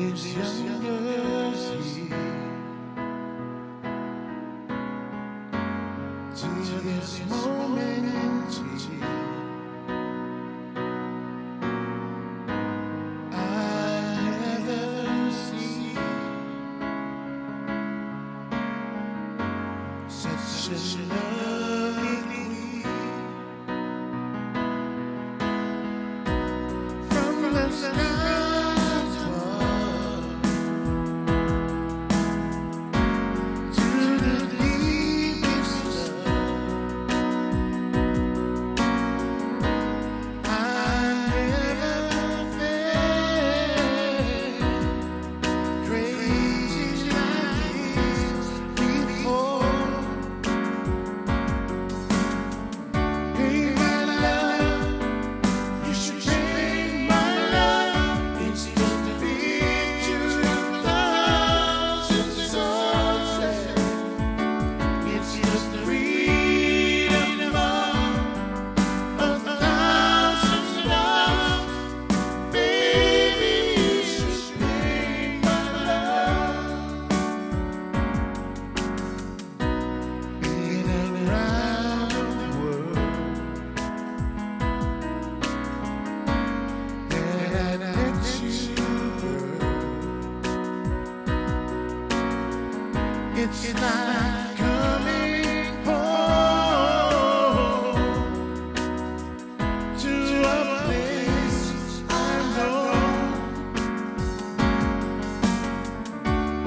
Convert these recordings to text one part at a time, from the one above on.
It's your mercy to this moment. I never see such a lovely from the stars to the deepest love. I never felt crazy like this before. Hey, my love, you should take my love. It's just a picture of thousand sunsets. It's just the freedom of a thousand loves. Baby, you should take my love. In and around the world that I let you burn. It's like coming home to a place I know.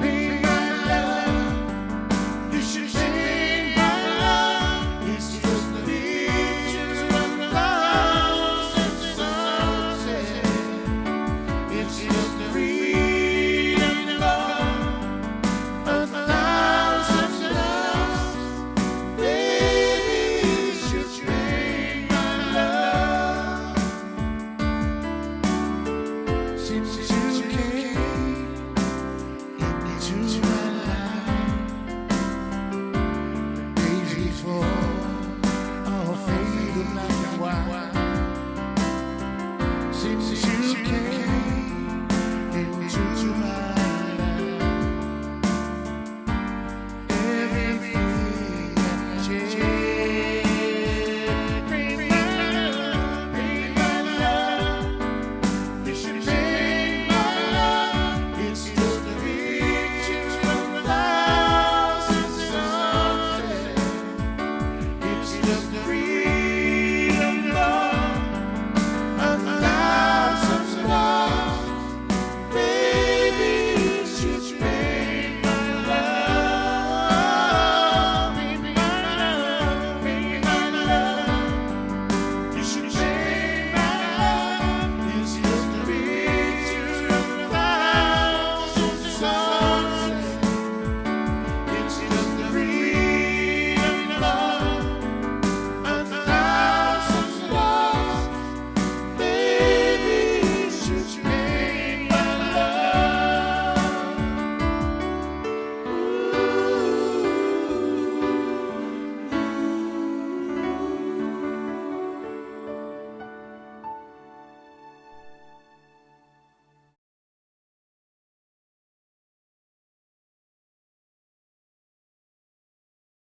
Hey, my love, you should take my love. It's just a picture of thousand sunsets. It's just the freedom of a thousand loves. Baby, you should take my love. Since